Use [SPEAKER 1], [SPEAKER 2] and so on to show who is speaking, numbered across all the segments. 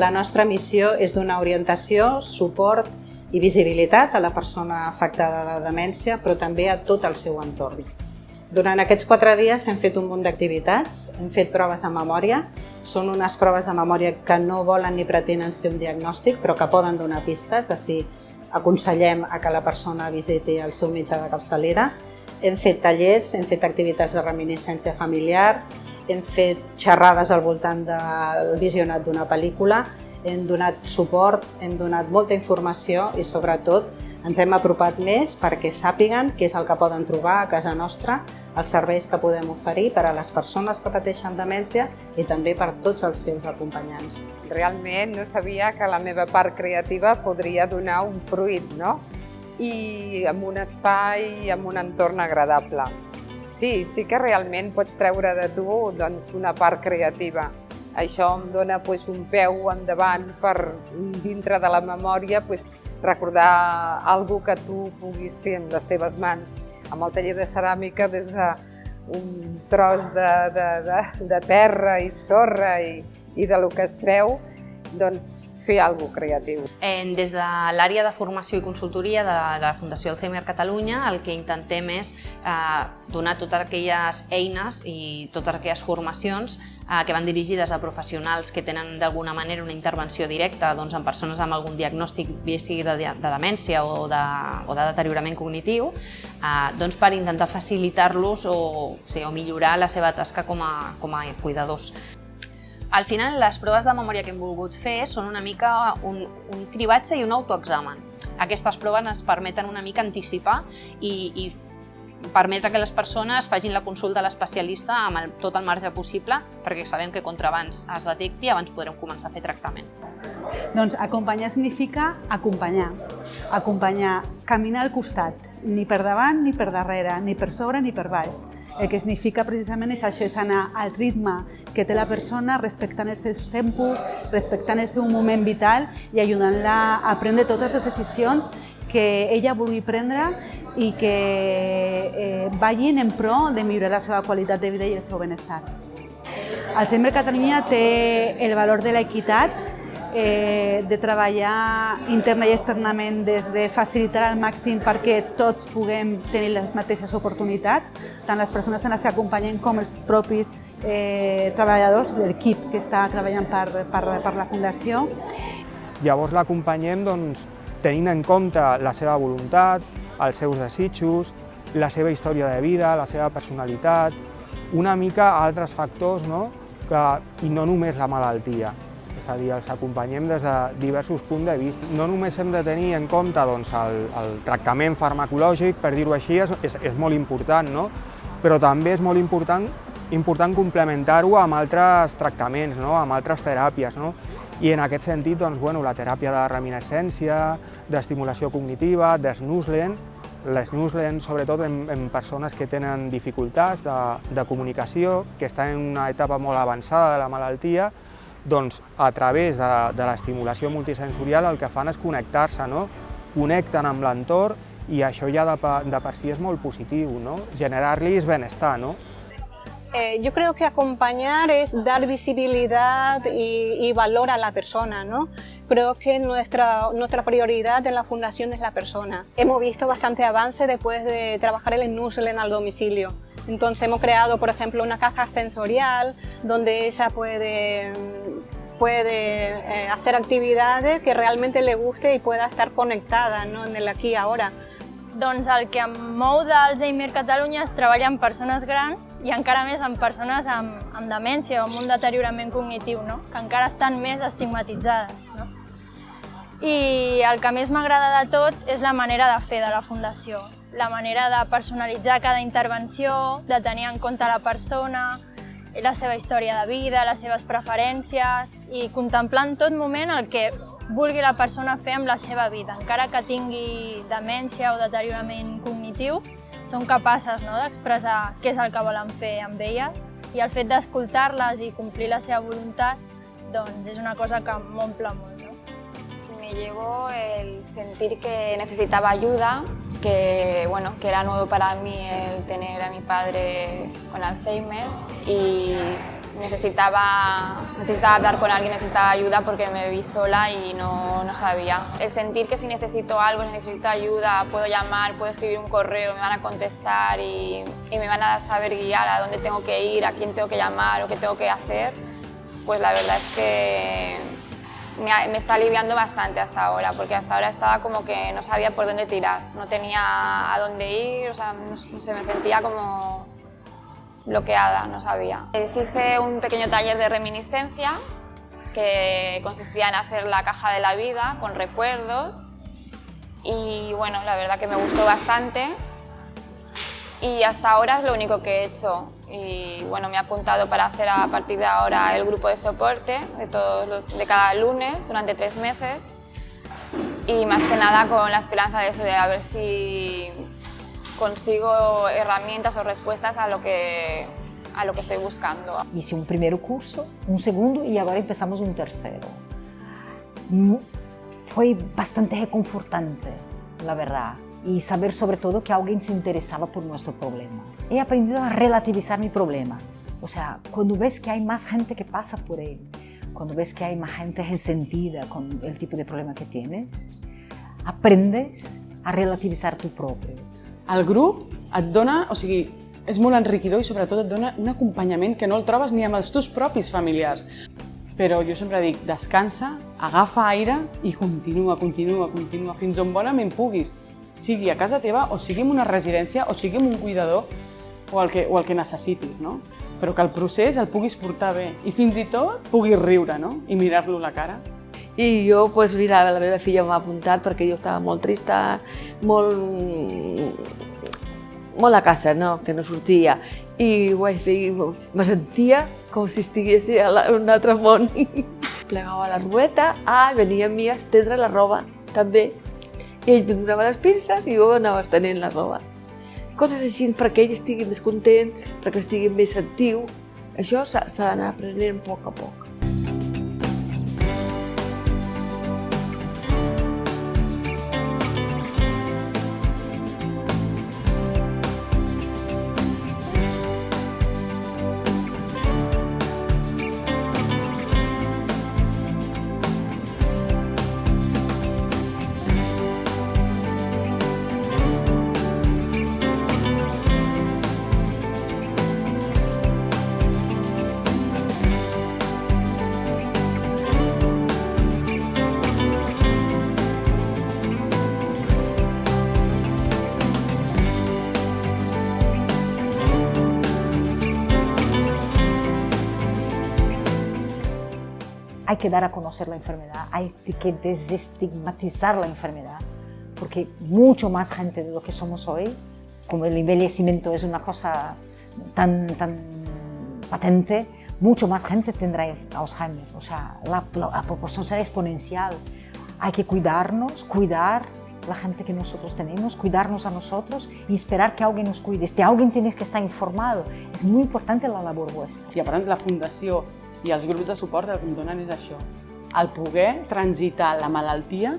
[SPEAKER 1] La nostra missió és donar orientació, suport i visibilitat a la persona afectada de demència, però també a tot el seu entorn. Durant aquests 4 dies hem fet un munt d'activitats, hem fet proves de memòria. Són unes proves de memòria que no volen ni pretenen ser un diagnòstic, però que poden donar pistes de si aconsellem a que la persona visiti el seu metge de capçalera. Hem fet tallers, hem fet activitats de reminiscència familiar, hem fet xerrades al voltant del visionat d'una pel·lícula, hem donat suport, hem donat molta informació i sobretot ens hem apropat més perquè sàpiguen què és el que poden trobar a casa nostra, els serveis que podem oferir per a les persones que pateixen demència i també per tots els seus acompanyants.
[SPEAKER 2] Realment no sabia que la meva part creativa podria donar un fruit, no? I amb un espai, amb un entorn agradable. Sí que realment pots treure de tu una part creativa. Això em dona un peu endavant per, dintre de la memòria, recordar alguna cosa que tu puguis fer amb les teves mans. Amb el taller de ceràmica, des d'un tros de terra i sorra i de lo que es treu, doncs fer alguna cosa creatiu.
[SPEAKER 3] Des de l'àrea de formació i consultoria de la Fundació Alzheimer Catalunya, el que intentem és donar totes aquelles eines i totes aquelles formacions que van dirigides a professionals que tenen d'alguna manera una intervenció directa amb persones amb algun diagnòstic, bé sigui de demència o de deteriorament cognitiu, per intentar facilitar-los o millorar la seva tasca com a cuidadors. Al final, les proves de memòria que hem volgut fer són una mica un cribatge i un autoexamen. Aquestes proves ens permeten una mica anticipar i permetre que les persones facin la consulta a l'especialista amb tot el marge possible, perquè sabem que contra abans es detecti, abans podrem començar a fer tractament.
[SPEAKER 4] Doncs acompanyar significa acompanyar. Acompanyar, caminar al costat, ni per davant ni per darrere, ni per sobre ni per baix. El que significa precisament és això, és anar al ritme que té la persona, respectant els seus tempos, respectant el seu moment vital i ajudant-la a prendre totes les decisions que ella vulgui prendre i que vagin en pro de millorar la seva qualitat de vida i el seu benestar. Alzheimer Catalunya té el valor de l'equitat, de treballar interna i externament des de facilitar al màxim perquè tots puguem tenir les mateixes oportunitats, tant les persones en les que acompanyen com els propis treballadors, l'equip que està treballant per la Fundació.
[SPEAKER 5] Llavors l'acompanyem tenint en compte la seva voluntat, els seus desitjos, la seva història de vida, la seva personalitat, una mica altres factors, i no només la malaltia. És a dir, els acompanyem des de diversos punts de vista. No només hem de tenir en compte el tractament farmacològic, per dir-ho així, és molt important, però també és molt important complementar-ho amb altres tractaments, amb altres teràpies. I en aquest sentit, la teràpia de reminiscència, d'estimulació cognitiva, d'snoozelen, l'snoozelen sobretot en persones que tenen dificultats de comunicació, que estan en una etapa molt avançada de la malaltia, a través de l'estimulació multisensorial el que fan és connectar-se, connecten amb l'entorn i això ja de per si és molt positiu, generar-los benestar.
[SPEAKER 6] Yo creo que acompañar es dar visibilidad y valor a la persona, ¿no? Creo que nuestra prioridad en la Fundación es la persona. Hemos visto bastante avance después de trabajar el snoozelen al domicilio. Entonces hemos creado, por ejemplo, una caja sensorial donde ella puede hacer actividades que realmente le guste y pueda estar conectada, ¿no? En el aquí y ahora.
[SPEAKER 7] Doncs el que em mou d'Alzheimer Catalunya és treballar amb persones grans i encara més amb persones amb demència o amb un deteriorament cognitiu, que encara estan més estigmatitzades. I el que més m'agrada de tot és la manera de fer de la Fundació, la manera de personalitzar cada intervenció, de tenir en compte la persona, la seva història de vida, les seves preferències i contemplar en tot moment el que vulgui la persona fer amb la seva vida. Encara que tingui demència o deteriorament cognitiu, són capaces d'expressar què és el que volen fer amb elles i el fet d'escoltar-les i complir la seva voluntat és una cosa que m'omple molt.
[SPEAKER 8] Me llevo el sentir que necesitaba ayuda que era nuevo para mí el tener a mi padre con Alzheimer y necesitaba hablar con alguien, necesitaba ayuda porque me vi sola y no sabía. El sentir que si necesito algo, necesito ayuda, puedo llamar, puedo escribir un correo, me van a contestar y me van a saber guiar a dónde tengo que ir, a quién tengo que llamar o qué tengo que hacer, pues la verdad es que me está aliviando bastante hasta ahora, porque hasta ahora estaba como que no sabía por dónde tirar, no tenía a dónde ir, o sea, no sé, me sentía como bloqueada, no sabía. Hice un pequeño taller de reminiscencia que consistía en hacer la caja de la vida con recuerdos y bueno, la verdad que me gustó bastante y hasta ahora es lo único que he hecho. Y bueno, me he apuntado para hacer a partir de ahora el grupo de soporte de cada lunes durante 3 meses y más que nada con la esperanza de eso, de a ver si consigo herramientas o respuestas a lo que estoy buscando.
[SPEAKER 9] Hice un primer curso, un segundo y ahora empezamos un tercero. Fue bastante reconfortante, la verdad. Y saber sobre todo que alguien se interesaba por nuestro problema. He aprendido a relativizar mi problema. O sea, cuando ves que hay más gente que pasa por él, cuando ves que hay más gente resentida con el tipo de problema que tienes, aprendes a relativizar tu propi.
[SPEAKER 10] El grup et dona, o sigui, és molt enriquidor i sobretot et dona un acompanyament que no el trobes ni amb els teus propis familiars. Però jo sempre dic, descansa, agafa aire i continua fins on bonament puguis. Sigui a casa teva, o sigui en una residència, o sigui en un cuidador, o el que necessitis, no? Però que el procés el puguis portar bé i fins i tot puguis riure, no? I mirar-lo a la cara.
[SPEAKER 11] I jo, doncs, mira, la meva filla m'ha apuntat perquè jo estava molt trista, molt a casa, no? Que no sortia. I ho vaig fer i me sentia com si estigués en un altre món. Plegava la robeta, venia a mi a estendre la roba, també. I ell em donava les pinces i jo anava estenent la roba. Coses així perquè ell estigui més content, perquè estigui més actiu. Això s'ha d'anar aprenent a poc a poc.
[SPEAKER 9] Hay que dar a conocer la enfermedad, hay que desestigmatizar la enfermedad, porque mucho más gente de lo que somos hoy, como el envejecimiento es una cosa tan patente, mucho más gente tendrá Alzheimer, o sea, la proporción será exponencial. Hay que cuidarnos, cuidar la gente que nosotros tenemos, cuidarnos a nosotros y esperar que alguien nos cuide. Alguien tiene que estar informado, es muy importante la labor vuestra.
[SPEAKER 10] I a part, la Fundació i els grups de suport el que em donen és això, el poder transitar la malaltia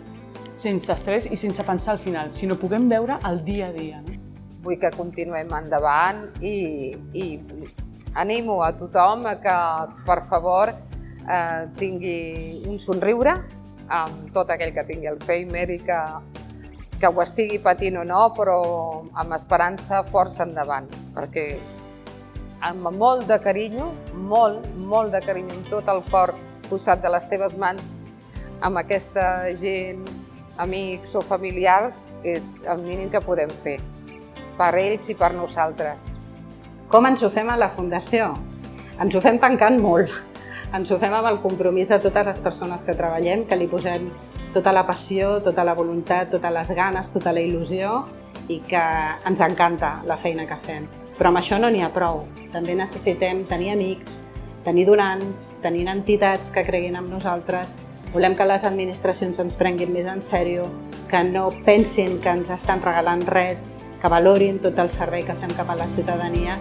[SPEAKER 10] sense estrès i sense pensar al final, sinó puguem veure el dia a dia. No?
[SPEAKER 2] Vull que continuem endavant i animo a tothom a que, per favor, tingui un somriure amb tot aquell que tingui Alzheimer i que ho estigui patint o no, però amb esperança, força endavant, perquè amb molt de carinyo, molt de carinyo, amb tot el cor posat de les teves mans, amb aquesta gent, amics o familiars, és el mínim que podem fer, per ells i per nosaltres.
[SPEAKER 1] Com ens ho fem a la Fundació? Ens ho fem tancant molt. Ens ho fem amb el compromís de totes les persones que treballem, que li posem tota la passió, tota la voluntat, totes les ganes, tota la il·lusió i que ens encanta la feina que fem. Però amb això no n'hi ha prou. També necessitem tenir amics, tenir donants, tenir entitats que creguin en nosaltres. Volem que les administracions ens prenguin més en sèrio, que no pensin que ens estan regalant res, que valorin tot el servei que fem cap a la ciutadania